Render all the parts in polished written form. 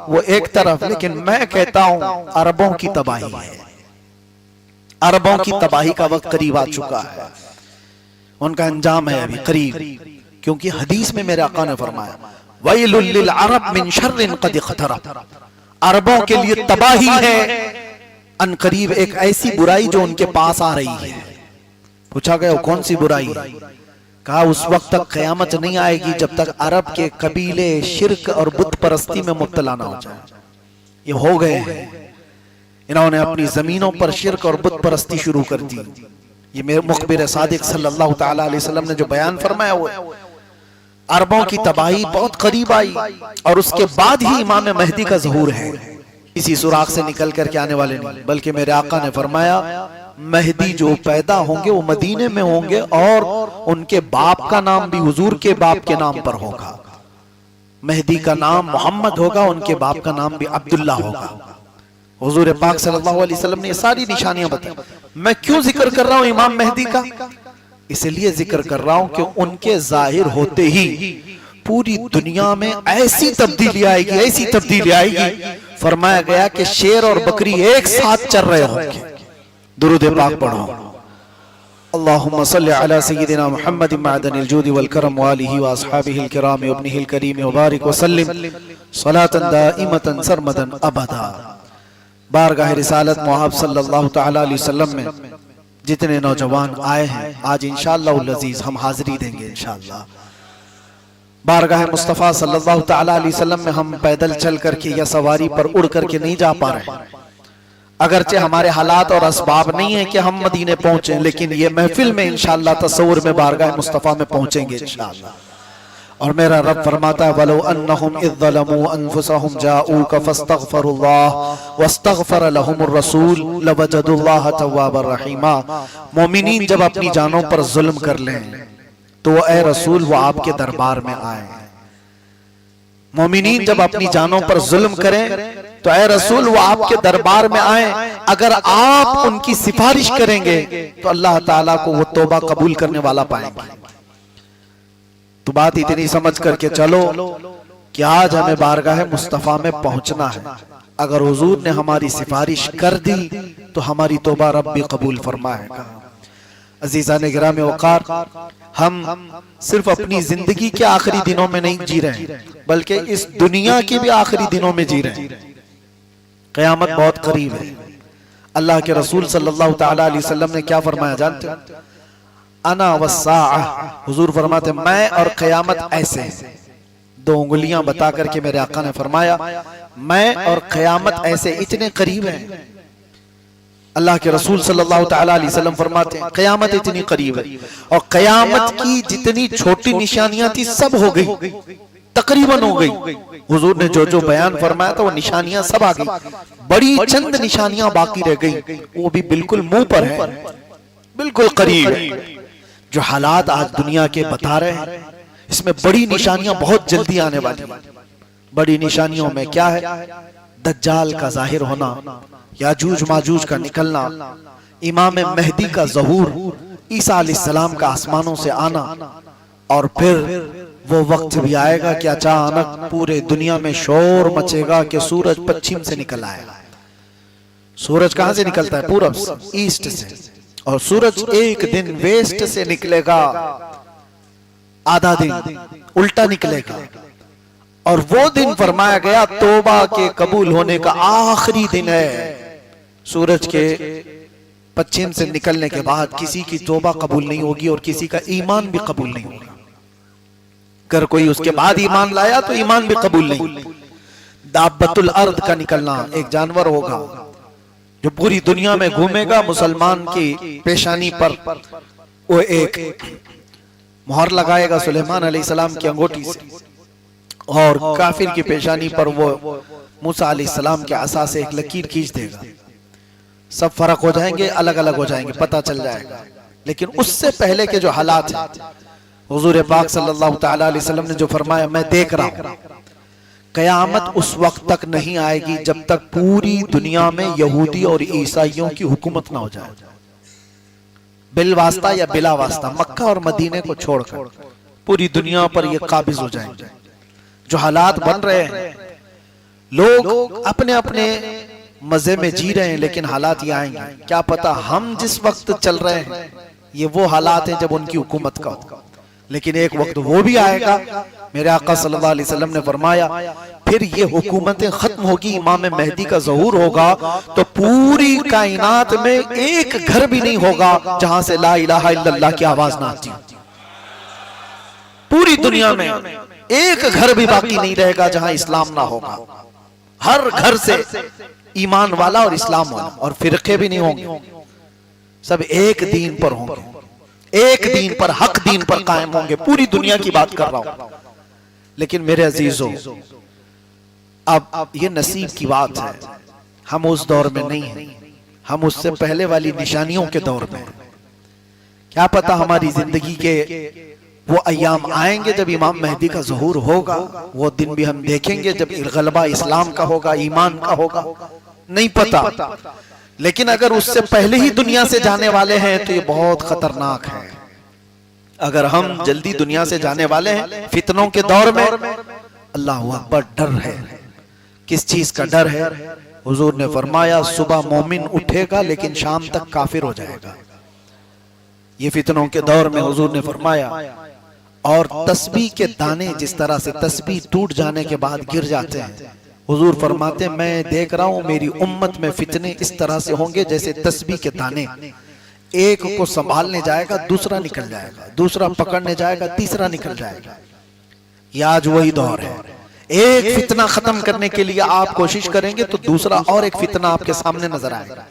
वो एक तरफ, लेकिन मैं कहता हूं अरबों की तबाही है। अरबों की तबाही का वक्त करीब आ चुका है, उनका अंजाम है अभी करीब। क्योंकि हदीस में मेरे आका ने फरमाया वैलुल लिल अरब मिन शर्रिन कद इक़तरब, अरबों के लिए तबाही है अन करीब एक ऐसी बुराई जो उनके पास आ रही है। पूछा गया कौन सी बुराई? कहा उस वक्त तक क़यामत नहीं आएगी जब तक अरब के कबीले शिर्क और बुत परस्ती में मुब्तला ना हो जाए। ये हो गए हैं, इन्होंने अपनी जमीनों पर शिर्क और बुत परस्ती शुरू कर दी। ये मेरे मुखबिर सादिक सल्लल्लाहु ताला अलैहि वसल्लम ने जो बयान फरमाया वो अरबों की तबाही बहुत करीब आई और उसके बाद ही इमाम महदी का ज़हूर है। इसी सुराख से निकल करके आने वाले नहीं, बल्कि मेरे आका ने फरमाया महदी जो पैदा होंगे वो मदीने में होंगे और उनके बाप का नाम भी हुजूर के बाप के नाम पर होगा। महदी का नाम मोहम्मद होगा, उनके बाप का नाम भी अब्दुल्ला होगा। हुजूर पाक सल्लल्लाहु अलैहि वसल्लम ने ये सारी निशानियां बताई। मैं क्यों जिक्र कर रहा हूं इमाम महदी का? इसलिए जिक्र कर रहा हूं कि उनके जाहिर होते ही पूरी दुनिया में ऐसी तब्दीली आएगी, ऐसी तब्दीली आएगी। फरमाया गया कि शेर और बकरी एक साथ चल रहे होंगे। दुरूद पाक पढ़ो। अल्लाहुम्मा सल्लि अला सय्यिदिना मुहम्मद मअदनिल जूदि वल करम व आलिहि व अस्हाबिहिल किराम व इब्निहिल करीम व बारिक व सल्लिम सलातन दाइमतन सरमदन अबदा। बारगाह रिसालत मुहम्मद सल्लल्लाहु तआला अलैहि वसल्लम में जितने नौजवान आए हैं, आज इंशाअल्लाहुल अजीज हम हाजिरी देंगे इंशाअल्लाह। बारगाह मुस्तफ़ा सल्लल्लाहु तआला अलैहि वसल्लम में हम पैदल चल करके या सवारी पर उड़ करके नहीं जा पा रहे, अगरचे हमारे हालात और असबाब नहीं है कि हम मदीने पहुंचे, लेकिन ये महफिल में इंशाअल्लाह तसव्वुर में बारगाह मुस्तफ़ा में पहुंचेंगे इंशाअल्लाह। और मेरा रब फरमाता है वलो अन्नहुम इज़ ज़लमू अनफुसहुम जाऊका फस्तगफरुल्लाह वस्तगफर लहुमुर रसूल लवजदुल्लाह तव्वाबर रहीमा। मोमिनीन जब अपनी जानों पर जुल्म कर लें तो ए रसूल वो आपके दरबार में आए। मोमिनीन जब अपनी जानों पर जुल्म करें तो ए रसूल वो आपके दरबार में आए। अगर आप उनकी सिफारिश करेंगे तो अल्लाह ताला को वो तौबा कबूल करने वाला पाएंगे। तो बात इतनी समझ करके चलो कि आज हमें बारगाह मुस्तफ़ा में पहुंचना है। अगर हुजूर ने हमारी सिफारिश कर दी तो हमारी तौबा रब भी कबूल फरमाएगा। अजीज़ान गिरामी वक़ार, हम सिर्फ अपनी जिंदगी के आखिरी दिनों में नहीं जी रहे, बल्कि इस दुनिया के भी आखिरी दिनों में जी रहे हैं। क़यामत बहुत करीब है। अल्लाह के रसूल सल्लल्लाहु तआला अलैहि वसल्लम ने क्या फरमाया जानते हो? अना वस्साअह, हुजूर फरमाते मैं और क़यामत ऐसे। दो उंगलियां बता करके मेरे आका ने फरमाया मैं और क़यामत ऐसे इतने करीब हैं। अल्लाह के रसूल सल्लल्लाहु तआला अलैहि वसल्लम फरमाते हैं क़यामत इतनी करीब है और क़यामत की जितनी छोटी निशानियां थी सब हो गई, तकरीबन हो गई। हुजूर ने जो जो बयान फरमाया था वो निशानियां सब आ गई। बड़ी चंद निशानियां बाकी रह गई, वो भी बिल्कुल मुंह पर है, बिल्कुल करीब है। जो हालात आज दुनिया के बता रहे हैं इसमें बड़ी निशानियां बहुत जल्दी आने वाली हैं। बड़ी निशानियों में क्या है? दज्जाल का जाहिर होना, याजूज माजूज का निकलना, इमाम महदी का ज़हूर, ईसा अलैहिस्सलाम का आसमानों से आना, और फिर वो वक्त भी आएगा कि अचानक पूरे दुनिया में शोर मचेगा कि सूरज पश्चिम से निकल आएगा। सूरज कहां से निकलता है? पूरब से, ईस्ट से, और सूरज एक दिन वेस्ट से निकलेगा, आधा दिन उल्टा निकलेगा। और वो दिन फरमाया गया तौबा के कबूल होने का आखिरी दिन है। सूरज के पश्चिम से निकलने के बाद किसी की तौबा कबूल नहीं होगी और किसी का ईमान भी कबूल नहीं होगा। अगर कोई उसके बाद ईमान लाया तो ईमान भी कबूल नहीं। दाब्बतुल अर्द का निकलना, एक जानवर होगा जो पूरी दुनिया में घूमेगा, मुसलमान की पेशानी पर वो एक मोहर लगाएगा सुलेमान अलैहिस्सलाम की अंगूठी से, और काफिर की पेशानी पर वो मूसा अलैहिस्सलाम के असा से एक लकीर खींच देगा। सब फर्क हो जाएंगे, अलग अलग हो जाएंगे, पता चल जाएगा। लेकिन उससे पहले के जो हालात हैं, हुजूर पाक सल्लल्लाहु तआला अलैहि वसल्लम ने जो फरमाया मैं देख रहा हूं, क़यामत उस वक्त तक नहीं आएगी जब तक पूरी दुनिया में यहूदी और ईसाइयों की हुकूमत ना हो जाए। बिल वास्ता या बिला वास्ता, मक्का और मदीने को छोड़कर पूरी दुनिया पर ये काबिज हो जाएंगे। जो हालात बन रहे हैं लोग अपने अपने मजे में जी रहे हैं, लेकिन हालात ये आएंगे, क्या पता हम जिस वक्त चल रहे हैं ये वो हालात हैं जब उनकी हुकूमत का हो, लेकिन एक वक्त वो भी आएगा। मेरे आका सल्लल्लाहु अलैहि वसल्लम ने फरमाया फिर ये हुकूमतें खत्म होगी, इमाम मेहदी का ज़हूर होगा तो पूरी कायनात में एक घर भी नहीं होगा जहां से ला इलाहा इल्लल्लाह की आवाज ना आती। पूरी दुनिया में एक घर भी बाकी नहीं रहेगा जहां इस्लाम ना होगा। हर घर से ईमान वाला और इस्लाम वाला, और फिरके भी नहीं होंगे, सब एक दीन पर होंगे, एक दीन पर, हक दीन पर कायम होंगे। पूरी दुनिया की बात कर रहा हूं। लेकिन मेरे अजीजों, अब ये नसीब की बात है, हम उस दौर में नहीं हैं, हम उससे पहले वाली निशानियों के दौर में। क्या पता हमारी जिंदगी के वो अय्याम आएंगे जब इमाम मेहदी का ज़हूर होगा, वो दिन भी हम देखेंगे जब गलबा इस्लाम का होगा, ईमान का होगा, नहीं पता। लेकिन अगर उससे पहले ही दुनिया से जाने वाले हैं तो ये बहुत खतरनाक है। अगर हम जल्दी दुनिया से जाने वाले हैं फितनों के दौर में, अल्लाह अकबर, डर है। किस चीज का डर है? हुजूर ने फरमाया सुबह मोमिन उठेगा लेकिन शाम तक काफिर हो जाएगा। ये फितनों के दौर में हुजूर ने फरमाया। और तस्बीह के दाने जिस तरह से तस्बीह टूट जाने के बाद गिर जाते हैं, हुजूर फरमाते मैं देख रहा हूं मेरी उम्मत में फितने इस तरह से होंगे जैसे तस्बीह के दाने, एक को संभालने जाएगा दूसरा निकल जाएगा, दूसरा पकड़ने जाएगा तीसरा निकल जाएगा। ये आज वही दौर है। एक फितना खत्म करने के लिए आप कोशिश करेंगे तो दूसरा और एक फितना आपके सामने नजर आएगा।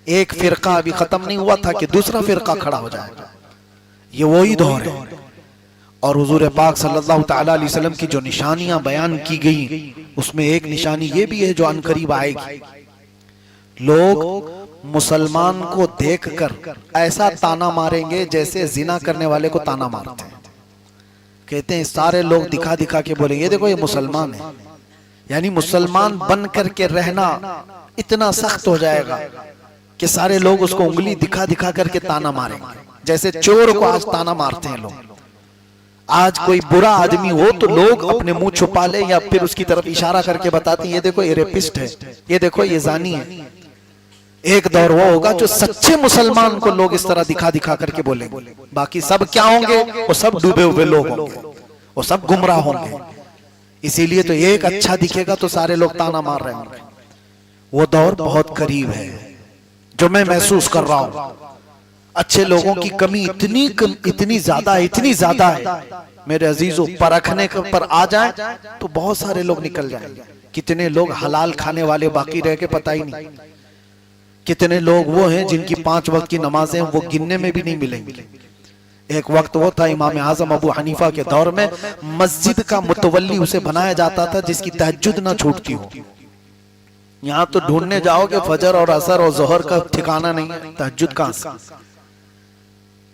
एक फिरका अभी खत्म नहीं हुआ था कि दूसरा फिरका खड़ा हो जाएगा। ये वही दौर है। और हुजूर पाक सल्लल्लाहु तआला अलैहि वसल्लम की जो निशानियां बयान की गई उसमें एक निशानी ये भी है जो अनकरीब आएगी। लोग मुसलमान को देखकर ऐसा ताना मारेंगे जैसे जिना करने वाले को ताना मारते हैं। कहते हैं सारे लोग दिखा दिखा के बोलेंगे ये देखो ये मुसलमान है, यानी मुसलमान बन करके रहना इतना सख्त हो जाएगा कि सारे लोग उसको उंगली दिखा दिखा करके ताना मारेंगे, जैसे चोर को आज ताना मारते हैं लोग। आज कोई बुरा आदमी हो तो लोग अपने मुंह छुपा ले या फिर उसकी तरफ इशारा करके बताते हैं ये देखो ये रेपिस्ट है, ये देखो ये जानी है। एक दौर वो होगा जो सच्चे मुसलमान को लोग इस तरह दिखा दिखा करके बोलेंगे, बाकी सब क्या होंगे? वो सब डूबे हुए लोग होंगे, वो सब गुमराह होंगे। इसीलिए तो एक अच्छा दिखेगा तो सारे लोग ताना मार रहे होंगे। वो दौर बहुत करीब है जो मैं महसूस कर रहा हूं। अच्छे लोगों की कमी इतनी ज्यादा है मेरे अजीजों, परखने पर आ जाए तो बहुत सारे लोग निकल जाएंगे। कितने लोग हलाल खाने वाले बाकी रह के पता ही नहीं। कितने लोग वो हैं जिनकी 5 वक्त की नमाजें वो गिनने में भी नहीं मिलेंगी। एक वक्त वो था इमाम आजम अबू हनीफा के दौर में, मस्जिद का मुतवल्ली उसे बनाया जाता था जिसकी तहज्जुद ना छूटती हो। यहाँ तो ढूंढने जाओगे फजर और असर और जोहर का ठिकाना नहीं है, तहज्जुद कहां से।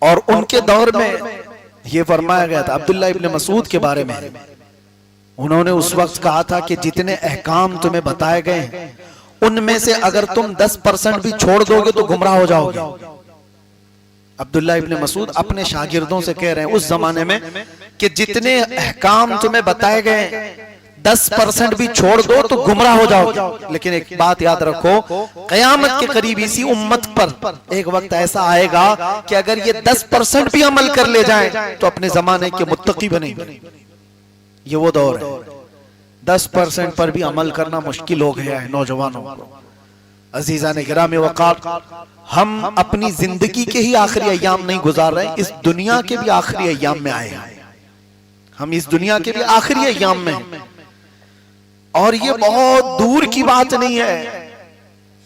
और उनके दौर में ये फरमाया गया था अब्दुल्ला इब्न मसूद के बारे में, उन्होंने उस वक्त कहा था कि जितने अहकाम तुम्हें बताए गए हैं उनमें से अगर तुम 10% भी छोड़ दोगे तो गुमराह हो जाओगे। अब्दुल्ला इब्न मसूद अपने शागिर्दों से कह रहे हैं उस जमाने में कि जितने अहकाम तुम्हें बताए गए 10% भी छोड़ दो तो गुमराह हो जाओगे। लेकिन एक बात याद रखो, कयामत के करीब इसी उम्मत पर एक वक्त ऐसा आएगा कि अगर ये 10% भी अमल कर ले जाएं तो अपने जमाने के मुत्तकी बनेंगे। ये वो दौर है। 10% पर भी अमल करना मुश्किल हो गया है नौजवानों को। अजीजा ने गिराम वक़ार, हम अपनी जिंदगी के ही आखिरी अय्याम नहीं गुजार रहे, इस दुनिया के भी आखिरी अय्याम में आए हैं। हम इस दुनिया के भी आखिरी अय्याम में हैं और ये बहुत दूर की बात नहीं है।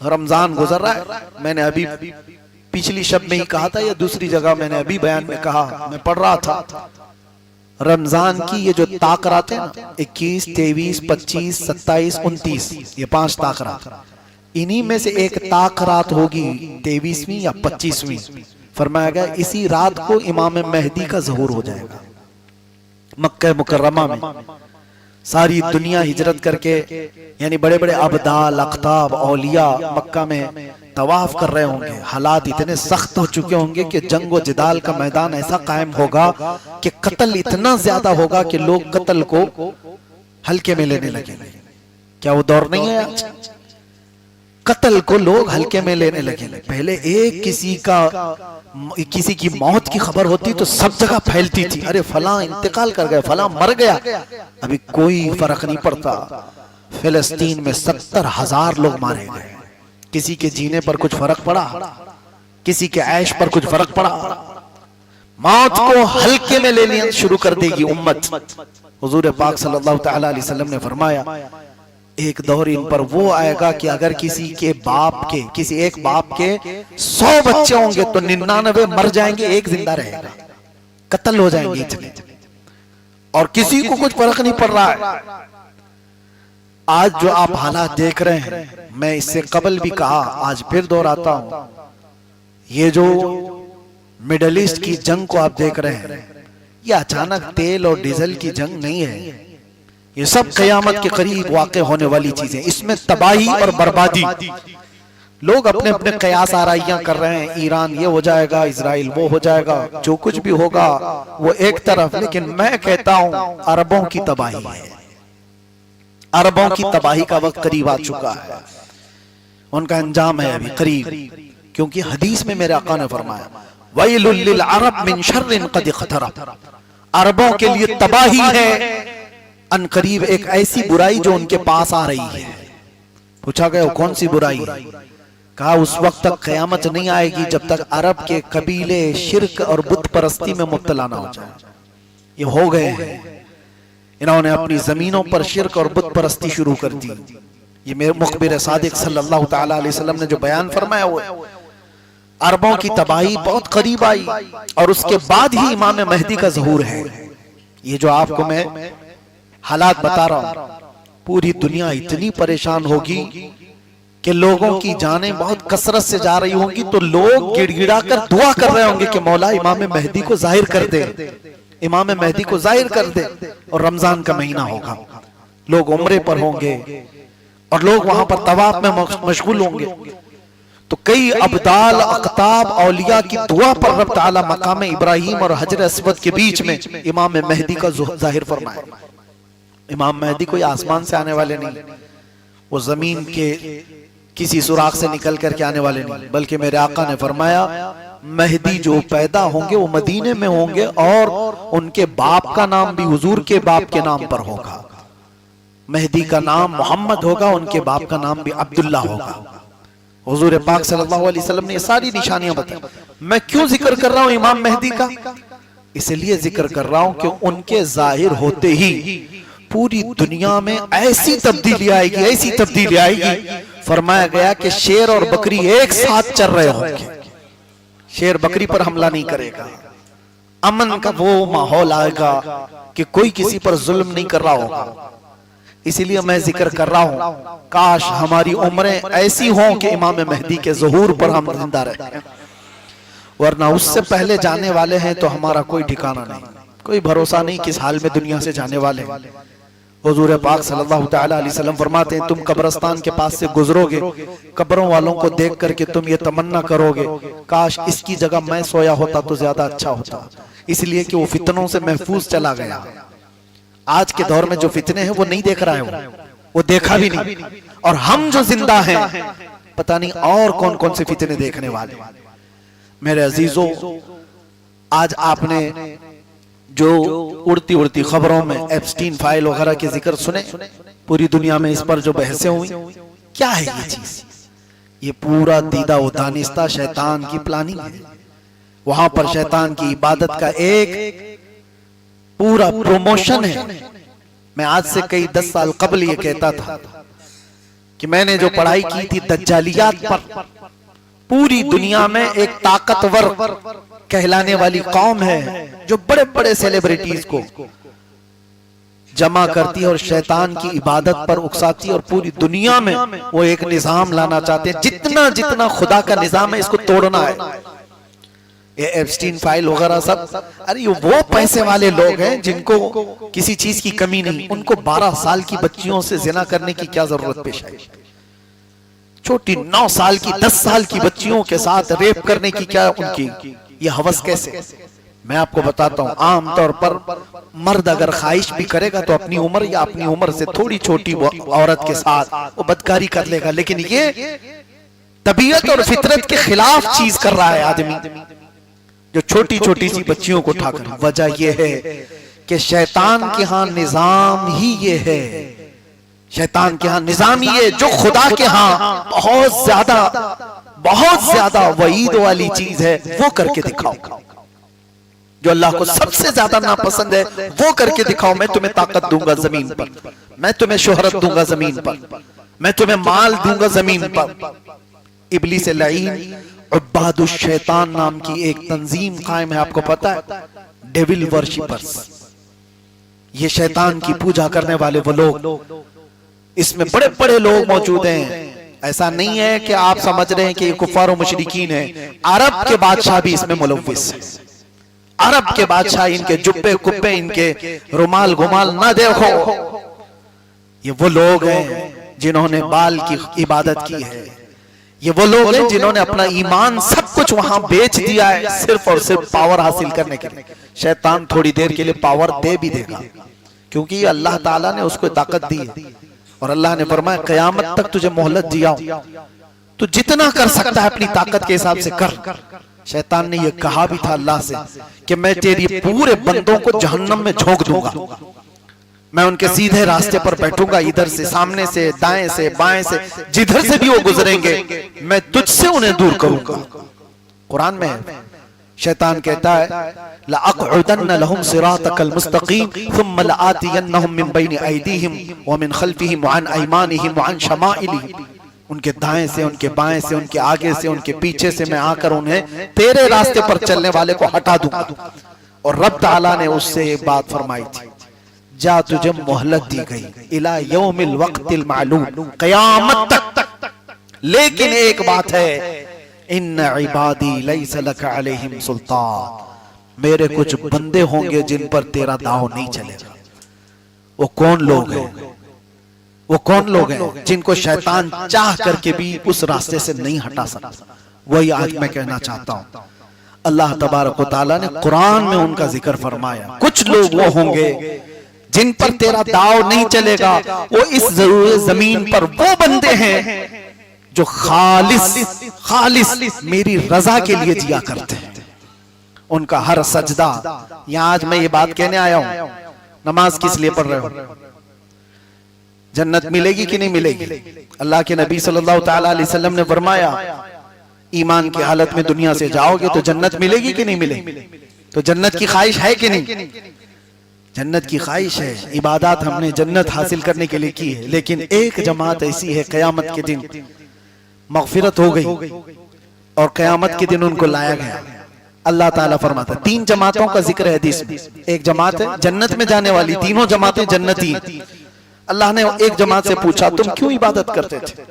रमजान गुजर रहा है, मैंने अभी पिछली शब में ही कहा था या दूसरी जगह मैंने अभी बयान में कहा, मैं पढ़ रहा था रमजान की ये जो ताकरात है ना, 21, 23, 25, 27, 29, ये 5 ताकरात, इन्हीं में से एक ताकरात होगी 23वीं या 25वीं। फरमाया गया इसी रात को इमाम मेहदी का ज़हूर हो जाएगा। मक्का मुकर्रमा में सारी दुनिया हिजरत करके, यानी बड़े बड़े अबदाल अख्ताब औलिया मक्का में तवाफ कर रहे होंगे। हालात इतने सख्त हो चुके होंगे कि जंग व जिदाल का मैदान ऐसा कायम होगा कि कत्ल इतना ज्यादा होगा कि लोग कत्ल को हल्के में लेने लगेंगे। क्या वो दौर नहीं है आज? कत्ल को लोग हल्के में लेने लगे। पहले एक किसी की मौत की खबर होती तो सब जगह फैलती थी, अरे फलां इंतकाल कर गया, फलां मर गया। अभी कोई फर्क नहीं पड़ता। फिलिस्तीन में 70,000 लोग मारे गए। किसी के जीने पर कुछ फर्क पड़ा? किसी के ऐश पर कुछ फर्क पड़ा? मौत को हल्के में लेनी शुरू कर देगी उम्मत। हुजूर पाक सल्लल्लाहु तआला अलैहि वसल्लम ने फरमाया, एक दौर इन पर वो आएगा कि अगर किसी एक बाप के 100 बच्चे होंगे तो 99 मर जाएंगे, एक जिंदा रहेगा। कत्ल हो जाएंगे इतने, और किसी को कुछ फर्क नहीं पड़ रहा है। आज जो आप हालात देख रहे हैं, मैं इससे कबल भी कहा, आज फिर दोहराता हूं, ये जो मिडिल ईस्ट की जंग को आप देख रहे हैं, ये अचानक तेल और डीजल की जंग नहीं है। ये सब कयामत के करीब वाक़े होने वाली चीजें। इसमें तबाही और बर्बादी, लोग अपने अपने कयास आराइयां कर रहे हैं, ईरान ये हो जाएगा, इजराइल वो हो जाएगा, जो कुछ भी होगा वो एक तरफ। लेकिन मैं कहता हूं अरबों की तबाही है, अरबों की तबाही का वक्त करीब आ चुका है। उनका अंजाम है अभी करीब, क्योंकि हदीस में मेरे आका ने फरमाया, वैलुल लिल अरब मिन शर्रिन कद इख्तरब, अरबों के लिए तबाही है अनकरीब एक ऐसी बुराई जो उनके पास आ रही है। पूछा गया कौन सी बुराई? कहा उस वक्त तक कयामत नहीं आएगी जब तक अरब के कबीले शिर्क और बुत परस्ती में मुब्तला ना हो जाए। ये हो गए हैं, इन्होंने अपनी जमीनों पर शिर्क और बुत परस्ती शुरू कर दी। ये मेरे मुखबिर सादिक सल्लल्लाहु तआला अलैहि वसल्लम ने जो बयान फरमाया वो अरबों की तबाही बहुत करीब आई, और उसके बाद ही इमाम मेहदी का ज़हूर है। ये जो आपको मैं हालात बता रहा हूं, पूरी दुनिया इतनी परेशान होगी कि लोगों की जानें बहुत कसरत से जा रही होंगी, तो लोग गिड़गिड़ा कर दुआ कर रहे होंगे कि मौला इमाम मेहदी को जाहिर कर दे, इमाम मेहदी को जाहिर कर दे। और रमजान का महीना होगा, लोग उम्रे पर होंगे और लोग वहां पर तवाफ में मशगूल होंगे, तो कई अब्दाल अक्ताब औलिया की दुआ पर रब ताला मकाम इब्राहिम और हजर अस्वद के बीच में इमाम मेहदी का जाहिर फरमाए। इमाम मेहदी कोई आसमान से आने वाले नहीं, वो जमीन के किसी सुराख से निकल करके आने वाले नहीं, बल्कि मेरे आका ने फरमाया मेहदी जो पैदा होंगे वो मदीने में होंगे, और उनके बाप का नाम भी हुजूर के बाप के नाम पर होगा। मेहदी का नाम मोहम्मद होगा, उनके बाप का नाम भी अब्दुल्ला होगा। हुजूर पाक सल्लल्लाहु अलैहि वसल्लम ने ये सारी निशानियां बताई। मैं क्यों जिक्र कर रहा हूं इमाम मेहदी का? इसलिए जिक्र कर रहा हूं कि उनके जाहिर होते ही पूरी दुनिया में ऐसी तब्दीली आएगी, ऐसी तब्दीली आएगी। फरमाया गया कि शेर और बकरी एक साथ चल रहे होंगे, शेर बकरी पर हमला नहीं करेगा, अमन का वो माहौल आएगा कि कोई किसी पर जुल्म नहीं कर रहा होगा। इसीलिए मैं जिक्र कर रहा हूं, काश हमारी उम्रें ऐसी हों कि इमाम मेहदी के ज़हूर पर हम जिंदा रहें, वरना उससे पहले जाने वाले हैं तो हमारा कोई ठिकाना नहीं, कोई भरोसा नहीं किस हाल में दुनिया से जाने वाले हैं। हुजूर पाक सल्लल्लाहु तआला अलैहि वसल्लम फरमाते हैं, तुम कब्रिस्तान के पास से गुजरोगे, कब्रों वालों को देख करके तुम ये तमन्ना करोगे, काश इसकी जगह मैं सोया होता तो ज्यादा अच्छा होता, इसलिए कि वो फितनों से महफूज चला गया। आज के दौर में जो फितने हैं वो नहीं देख रहा है, वो देखा भी नहीं, और हम जो जिंदा हैं पता नहीं और कौन कौन से फितने देखने वाले। मेरे अजीजों, आज आपने जो उड़ती उड़ती खबरों में एप्स्टीन फाइल वगैरह के जिक्र सुने, पूरी दुनिया में इस पर जो बहसें हुई, क्या है ये चीज? ये पूरा दीदा व दानिस्ता शैतान की प्लानिंग है। वहां पर शैतान की इबादत का एक पूरा प्रमोशन है। मैं आज से कई 10 साल कबल ये कहता था कि मैंने जो पढ़ाई की थी दज्जालियात पर, पूरी दुनिया में एक ताकतवर कहलाने वाली कौम है जो बड़े बड़े सेलिब्रिटीज को जमा करती है और शैतान की इबादत पर उकसाती है, और पूरी दुनिया में वो एक निजाम लाना चाहते हैं, जितना जितना खुदा का निजाम है इसको तोड़ना है। ये एप्स्टीन फाइल वगैरह सब, अरे ये वो पैसे वाले लोग हैं जिनको किसी चीज की कमी नहीं, उनको 12 साल की बच्चियों से जिना करने की क्या जरूरत पेश आई? छोटी 9 साल की 10 साल की बच्चियों के साथ रेप करने की क्या उनकी ये हवस कैसे? मैं आपको बताता हूं, आमतौर पर मर्द अगर ख्वाहिश भी करेगा तो अपनी उम्र या अपनी उम्र से थोड़ी छोटी औरत के साथ वो बदकारी कर लेगा, लेकिन ये तबीयत और फितरत के खिलाफ चीज कर रहा है आदमी, जो छोटी छोटी सी बच्चियों को उठाकर। वजह यह है कि शैतान के यहां निजाम ही ये है, शैतान के यहां निजाम ही है, जो खुदा के यहां बहुत ज्यादा वईद वाली चीज है वो करके दिखाओ। जो अल्लाह को सबसे ज्यादा नापसंद है वो करके दिखाओ। मैं तुम्हें ताकत दूंगा जमीन पर, मैं तुम्हें शोहरत दूंगा जमीन पर, मैं तुम्हें माल दूंगा जमीन पर। इब्लीस लईन उब्बादुश शैतान नाम की एक तंजीम कायम है, आपको पता है, डेविल वर्शिपर्स, ये शैतान की पूजा करने वाले वो लोग, इसमें बड़े बड़े लोग मौजूद हैं। ऐसा नहीं है कि आप समझ रहे हैं कि ये कुफार और मुशरिकीन है, अरब के बादशाह भी इसमें मुलव्विस है। अरब के बादशाह, इनके जुब्बे कुब्बे, इनके रुमाल गुमाल ना देखो, ये वो लोग हैं जिन्होंने बाल की इबादत की है, ये वो लोग हैं जिन्होंने अपना ईमान सब कुछ वहां बेच दिया है सिर्फ और सिर्फ पावर हासिल करने के लिए। शैतान थोड़ी देर के लिए पावर दे भी देगा, क्योंकि अल्लाह ताला ने उसको ताकत दी है, और अल्लाह ने फरमाया कयामत तक तुझे मोहलत दिया, तू जितना कर सकता है अपनी ताकत के हिसाब से कर। शैतान ने यह कहा भी था अल्लाह से कि मैं तेरी पूरे बंदों को जहन्नम में झोंक दूंगा, मैं उनके सीधे रास्ते पर बैठूंगा, इधर से, सामने से, दाएं से, बाएं से, जिधर से भी वो गुजरेंगे मैं तुझसे उन्हें दूर करूंगा। कुरान में है, शैतान कहता है लअक़उदन्न लहुम सिरातकल मुस्तक़ीम थुम्मा लआतियन्नहुम मिन बैनि अयदीहिम व मिन खल्फिहिम व अन अयमानिहिम व अन शमाइलिहिम, उनके दाएं से, उनके बाएं से, उनके आगे से, उनके पीछे से मैं आकर उन्हें तेरे रास्ते पर चलने वाले को हटा दूंगा। और रब ताला ने उससे एक बात फरमाई थी, जा तुझे मोहलत दी गई इला यौमिल वक्तिल मालूम, क़यामत तक। लेकिन एक बात है, इन्ना इबादी लैसा लका अलैहिम सुल्तान, मेरे कुछ बंदे होंगे जिन पर तेरा दाव नहीं चलेगा। वो कौन लोग हैं? वो कौन लोग हैं जिनको शैतान चाह करके भी उस रास्ते से नहीं हटा सकता? वही आज मैं कहना चाहता हूं। अल्लाह तबारक व तआला ने कुरान में उनका जिक्र फरमाया, कुछ लोग वो होंगे जिन पर तेरा दाव नहीं चलेगा। वो इस जमीन पर वो बंदे हैं जो खालिस मेरी रजा के लिए जिया करते हैं। उनका हर सजदा, यहां आज मैं ये बात कहने आया हूं, नमाज किस लिए पढ़ रहे हो? जन्नत मिलेगी कि नहीं मिलेगी? अल्लाह के नबी सल्लल्लाहु तआला अलैहि वसल्लम ने फरमाया, ईमान की हालत में दुनिया से जाओगे तो जन्नत मिलेगी कि नहीं मिलेगी? तो जन्नत की ख्वाहिश है कि नहीं? जन्नत की ख्वाहिश है, इबादत हमने जन्नत हासिल करने के लिए की है। लेकिन एक जमात ऐसी है, कयामत के दिन मगफिरत हो गई और कयामत के दिन उनको लाया गया। अल्लाह ताला फरमाता, 3 जमातों का जिक्र है हदीस में। एक जमात है जन्नत में जाने वाली, तीनों जमातें जन्नती। अल्लाह ने एक जमात से पूछा, तुम क्यों इबादत करते थे?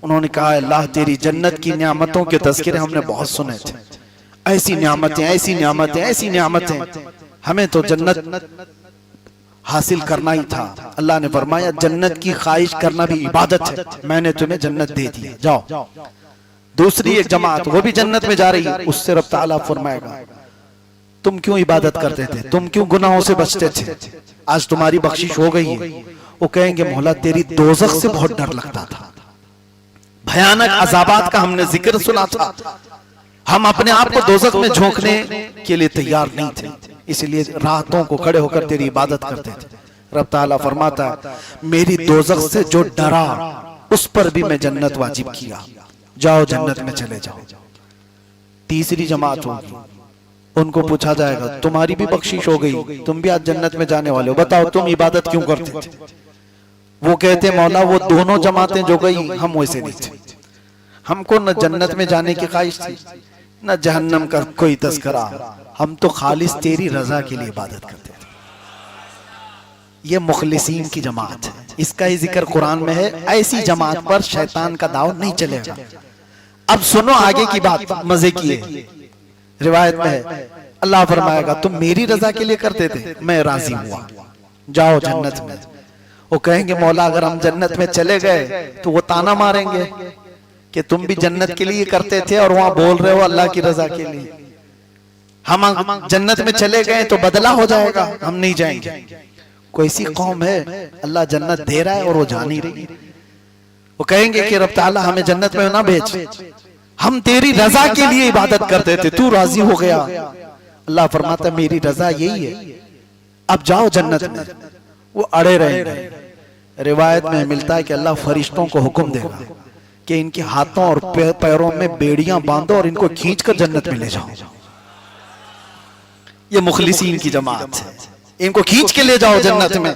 उन्होंने कहा, अल्लाह तेरी जन्नत की नियामतों के तज़किरे हमने बहुत सुने थे, ऐसी नियामतें, ऐसी नियामतें, ऐसी नियामतें, हमें तो जन्नत हासिल करना ही था। अल्लाह ने फरमाया, जन्नत की ख्वाहिश करना भी इबादत है, मैंने तुम्हें जन्नत दे दी, जाओ। दूसरी एक जमात, वो भी जन्नत में जा रही है, उससे रब ताला फरमाएगा, तुम क्यों इबादत करते थे, तुम क्यों गुनाहों से बचते थे, आज तुम्हारी बख्शिश हो गई है। वो कहेंगे, मौला तेरी दोज़ख से बहुत डर लगता था, भयानक अज़ाबात का हमने जिक्र सुना था, हम अपने आप को दोज़ख में झोंकने के लिए तैयार नहीं थे, इसलिए रातों को खड़े होकर तेरी इबादत करते थे। रब ताला फरमाता है, मेरी दोज़ख से जो डरा उस पर भी मैं जन्नत वाजिब किया, जाओ जन्नत में चले जाओ। तीसरी जमात होगी, उनको पूछा जाएगा, तुम्हारी भी बख्शिश हो गई, तुम भी आज जन्नत में जाने वाले हो, बताओ तुम इबादत क्यों करते थे? वो कहते, मौला वो दोनों जमातें जो गई हम वैसे नहीं थे, हमको न जन्नत में जाने की ख्वाहिश थी न जहन्नम का कोई तज़किरा, हम तो खालिस तेरी रजा के लिए इबादत करते थे। ये मुखलिसीन की जमात है, इसका ही जिक्र कुरान में है। ऐसी जमात पर शैतान का दाव नहीं चलेगा। अब सुनो आगे की बात, मजे की है। रिवायत में है, अल्लाह फरमाएगा, तुम मेरी रजा के लिए करते थे, मैं राजी हुआ, जाओ जन्नत में। वो कहेंगे, मौला अगर हम जन्नत में चले गए तो वो ताना मारेंगे कि तुम भी जन्नत के लिए करते थे और वहां बोल रहे हो अल्लाह की रजा के लिए। हम जन्नत में चले गए तो बदला हो जाएगा, हम नहीं जाएंगे। कोई ऐसी कौम है अल्लाह जन्नत दे रहा है और वो जा नहीं रही, वो कहेंगे कि रब ताला हमें जन्नत में ना भेज, हम तेरी रजा के लिए इबादत करते थे, तू राजी हो गया। अल्लाह फरमाता मेरी रजा यही है, अब जाओ जन्नत में। वो अड़े रहेंगे। रिवायत में मिलता है कि अल्लाह फरिश्तों को हुक्म देगा कि इनके हाथों और पैरों में बेड़ियां बांधो और इनको खींचकर जन्नत में ले जाओ। ये मुखलिसीन की जमात है, इनको खींच के ले जाओ जन्नत में।